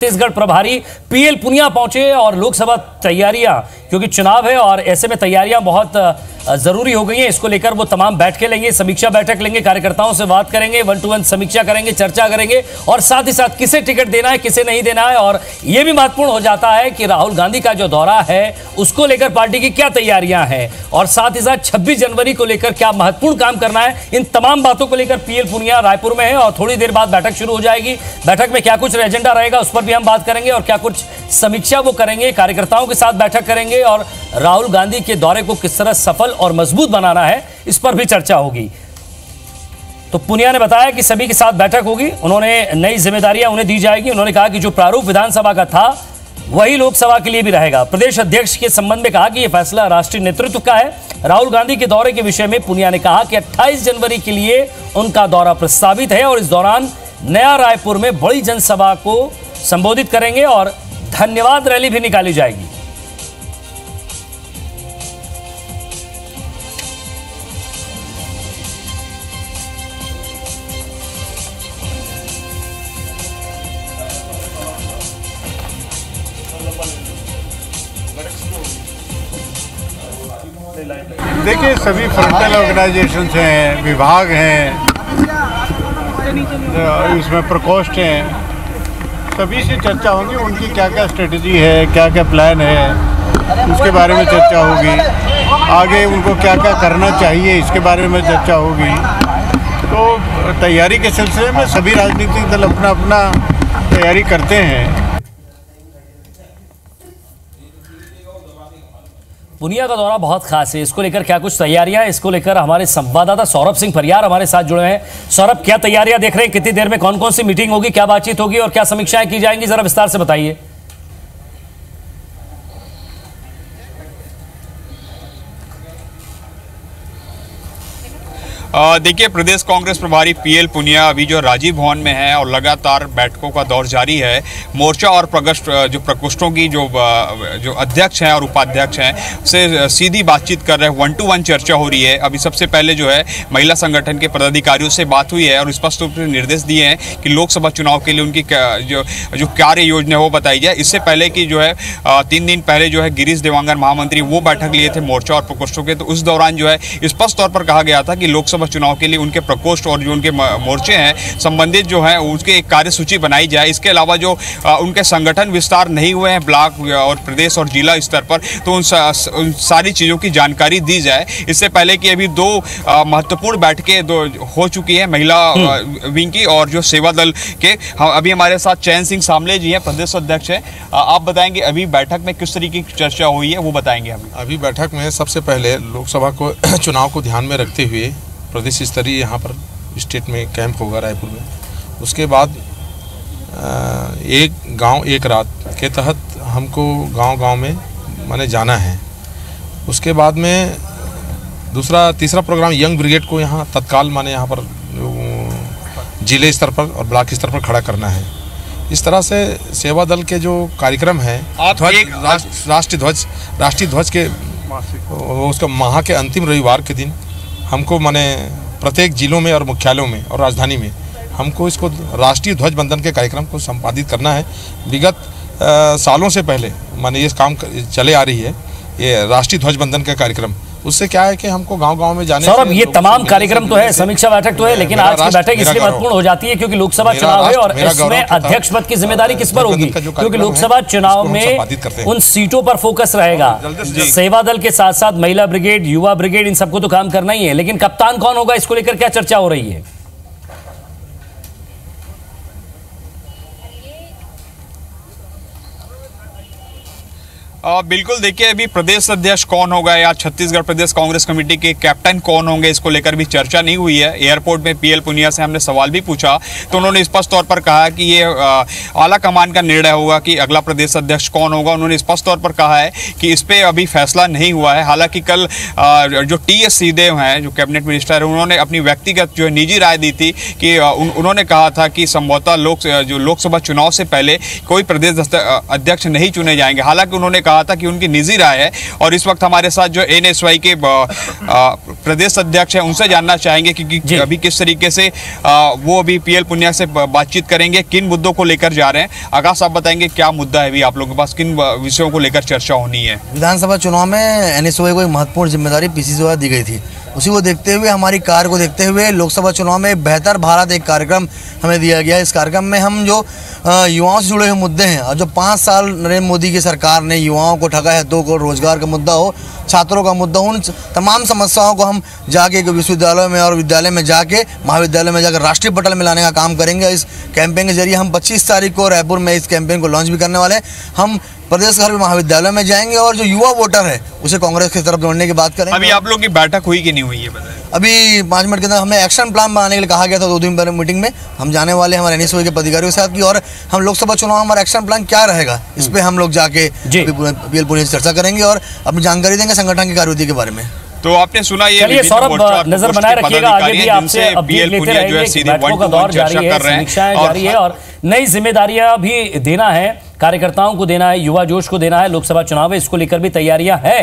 छत्तीसगढ़ प्रभारी पीएल पुनिया पहुंचे और लोकसभा तैयारियां, क्योंकि चुनाव है और ऐसे में तैयारियां बहुत जरूरी हो गई हैं, इसको लेकर वो तमाम बैठकें लेंगे, समीक्षा बैठक लेंगे, कार्यकर्ताओं से बात करेंगे, 1-to-1 समीक्षा करेंगे, चर्चा करेंगे और साथ ही साथ किसे टिकट देना है, किसे नहीं देना है। और यह भी महत्वपूर्ण हो जाता है कि राहुल गांधी का जो दौरा है उसको लेकर पार्टी की क्या तैयारियां हैं और साथ ही साथ 26 जनवरी को लेकर क्या महत्वपूर्ण काम करना है। इन तमाम बातों को लेकर पीएल पुनिया रायपुर में है और थोड़ी देर बाद बैठक शुरू हो जाएगी। बैठक में क्या कुछ एजेंडा रहेगा उस पर भी हम बात करेंगे और क्या कुछ समीक्षा वो करेंगे, कार्यकर्ताओं के साथ बैठक करेंगे और राहुल गांधी के दौरे को किस तरह सफल और मजबूत बनाना है इस पर भी चर्चा होगी। तो पुनिया ने बताया कि सभी के साथ बैठक होगी, उन्होंने नई जिम्मेदारियां उन्हें दी जाएगी। उन्होंने कहा कि जो प्रारूप विधानसभा का था वही लोकसभा के लिए भी रहेगा। प्रदेश अध्यक्ष के संबंध में कहा कि यह फैसला राष्ट्रीय नेतृत्व का है। राहुल गांधी के दौरे के विषय में पुनिया ने कहा कि 28 जनवरी के लिए उनका दौरा प्रस्तावित है और इस दौरान नया रायपुर में बड़ी जनसभा को संबोधित करेंगे और धन्यवाद रैली भी निकाली जाएगी। देखिए, सभी फ्रंटल ऑर्गेनाइजेशंस हैं, विभाग हैं, इसमें प्रकोष्ठ हैं, सभी से चर्चा होगी। उनकी क्या क्या स्ट्रेटजी है, क्या क्या प्लान है, उसके बारे में चर्चा होगी। आगे उनको क्या क्या करना चाहिए इसके बारे में चर्चा होगी। तो तैयारी के सिलसिले में सभी राजनीतिक दल अपना अपना तैयारी करते हैं। पुनिया का दौरा बहुत खास है, इसको लेकर क्या कुछ तैयारियां हैं, इसको लेकर हमारे संवाददाता सौरभ सिंह फरियार हमारे साथ जुड़े हैं। सौरभ, क्या तैयारियां देख रहे हैं, कितनी देर में कौन कौन सी मीटिंग होगी, क्या बातचीत होगी और क्या समीक्षाएं की जाएंगी, जरा विस्तार से बताइए। देखिए, प्रदेश कांग्रेस प्रभारी पीएल पुनिया अभी जो राजीव भवन में है और लगातार बैठकों का दौर जारी है। मोर्चा और जो प्रकोष्ठों की जो अध्यक्ष हैं और उपाध्यक्ष हैं से सीधी बातचीत कर रहे हैं, 1-to-1 चर्चा हो रही है। अभी सबसे पहले जो है महिला संगठन के पदाधिकारियों से बात हुई है और स्पष्ट रूप से निर्देश दिए हैं कि लोकसभा चुनाव के लिए उनकी जो कार्य योजना है वो बताई जाए। इससे पहले की जो है 3 दिन पहले जो है गिरीश देवांगन महामंत्री वो बैठक लिए थे मोर्चा और प्रकोष्ठों के, तो उस दौरान जो है स्पष्ट तौर पर कहा गया था कि लोकसभा चुनाव के लिए उनके प्रकोष्ठ और जो उनके मोर्चे हैं संबंधित जो है उसके एक कार्यसूची बनाई जाए। इसके अलावा जो उनके संगठन विस्तार नहीं हुए हैं ब्लॉक और प्रदेश और जिला स्तर पर, तो उन सारी चीज़ों की जानकारी दी जाए। इससे पहले कि अभी 2 महत्वपूर्ण बैठकें हो चुकी है महिला विंग की और जो सेवा दल के। अभी हमारे साथ चैन सिंह सामले जी हैं, प्रदेश अध्यक्ष हैं। आप बताएंगे अभी बैठक में किस तरीके की चर्चा हुई है, वो बताएंगे। अभी बैठक में सबसे पहले लोकसभा को चुनाव को ध्यान में रखते हुए प्रदेश स्तरीय यहाँ पर स्टेट में कैंप होगा रायपुर में। उसके बाद एक गांव एक रात के तहत हमको गांव-गांव में माने जाना है। उसके बाद में तीसरा प्रोग्राम यंग ब्रिगेड को यहाँ तत्काल माने यहाँ पर जिले स्तर पर और ब्लॉक स्तर पर खड़ा करना है। इस तरह से सेवा दल के जो कार्यक्रम हैं, राष्ट्रीय ध्वज के उसका माह के अंतिम रविवार के दिन हमको माने प्रत्येक जिलों में और मुख्यालयों में और राजधानी में हमको इसको राष्ट्रीय ध्वज बंधन के कार्यक्रम को संपादित करना है। विगत सालों से पहले माने ये काम चले आ रही है, ये राष्ट्रीय ध्वज बंधन का कार्यक्रम। उससे क्या है कि हमको गांव-गांव में जाने सौरभ, ये तमाम कार्यक्रम तो है, समीक्षा बैठक तो है, लेकिन आज की बैठक इसलिए महत्वपूर्ण हो जाती है क्योंकि लोकसभा चुनाव है और इसमें अध्यक्ष पद की जिम्मेदारी किस पर होगी, क्योंकि लोकसभा चुनाव में उन सीटों पर फोकस रहेगा। सेवा दल के साथ साथ महिला ब्रिगेड, युवा ब्रिगेड, इन सबको तो काम करना ही है, लेकिन कप्तान कौन होगा, इसको लेकर क्या चर्चा हो रही है? बिल्कुल, देखिए अभी प्रदेश अध्यक्ष कौन होगा या छत्तीसगढ़ प्रदेश कांग्रेस कमेटी के कैप्टन कौन होंगे, इसको लेकर भी चर्चा नहीं हुई है। एयरपोर्ट में पीएल पुनिया से हमने सवाल भी पूछा तो उन्होंने स्पष्ट तौर पर कहा कि ये आला कमान का निर्णय होगा कि अगला प्रदेश अध्यक्ष कौन होगा। उन्होंने स्पष्ट तौर पर कहा है कि इस पर अभी फैसला नहीं हुआ है। हालांकि कल जो टी.एस. सिंहदेव हैं, जो कैबिनेट मिनिस्टर हैं, उन्होंने अपनी व्यक्तिगत जो निजी राय दी थी कि उन्होंने कहा था कि संभवतः लोकसभा चुनाव से पहले कोई प्रदेश अध्यक्ष नहीं चुने जाएंगे। हालांकि उन्होंने कहा कहा था कि उनकी निजी राय है। और इस वक्त हमारे साथ जो NSY के प्रदेश अध्यक्ष हैं उनसे जानना चाहेंगे कि अभी किस तरीके से वो अभी PL पुनिया से बातचीत करेंगे, किन मुद्दों को लेकर जा रहे हैं। आकाश साहब बताएंगे क्या मुद्दा है अभी आप लोगों के पास, किन विषयों को लेकर चर्चा होनी है। विधानसभा चुनाव में NSY को एक महत्वपूर्ण जिम्मेदारी PCC द्वारा दी गई थी। उसी को देखते हुए, हमारी कार्य को देखते हुए लोकसभा चुनाव में बेहतर भारत एक कार्यक्रम हमें दिया गया है। इस कार्यक्रम में हम जो युवाओं से जुड़े हुए मुद्दे हैं, और जो 5 साल नरेंद्र मोदी की सरकार ने युवाओं को ठगा है, 2 करोड़ रोजगार का मुद्दा हो, छात्रों का मुद्दा हो, उन तमाम समस्याओं को हम जाके विश्वविद्यालयों में और विद्यालय में जाके, महाविद्यालय में जाकर राष्ट्रीय पटल में लाने का काम करेंगे। इस कैंपेन के जरिए हम 25 तारीख को रायपुर में इस कैंपेन को लॉन्च भी करने वाले हैं। हम प्रदेश के महाविद्यालयों में जाएंगे और जो युवा वोटर है उसे कांग्रेस की तरफ जोड़ने की बात करेंगे। अभी आप लोगों की बैठक हुई कि नहीं हुई है बताएं। अभी 5 मिनट के अंदर हमें एक्शन प्लान बनाने के लिए कहा गया था। 2 दिन पहले मीटिंग में हम जाने वाले हमारे NSY के पदाधिकारियों के साथ की, और हम लोकसभा चुनाव हमारा एक्शन प्लान क्या रहेगा इस पे हम लोग जाके PL पुनिया से चर्चा करेंगे और अपनी जानकारी देंगे संगठन की कार्यविधि के बारे में। तो आपने सुना ये सौरभ नजर बनाए रखिएगा, आगे भी आपसे अपडेट लेते रहेंगे। बैठकों का दौर जारी है, समीक्षाएं जारी है और नई जिम्मेदारियां भी देना है, कार्यकर्ताओं को देना है, युवा जोश को देना है। लोकसभा चुनाव है, इसको लेकर भी तैयारियां है।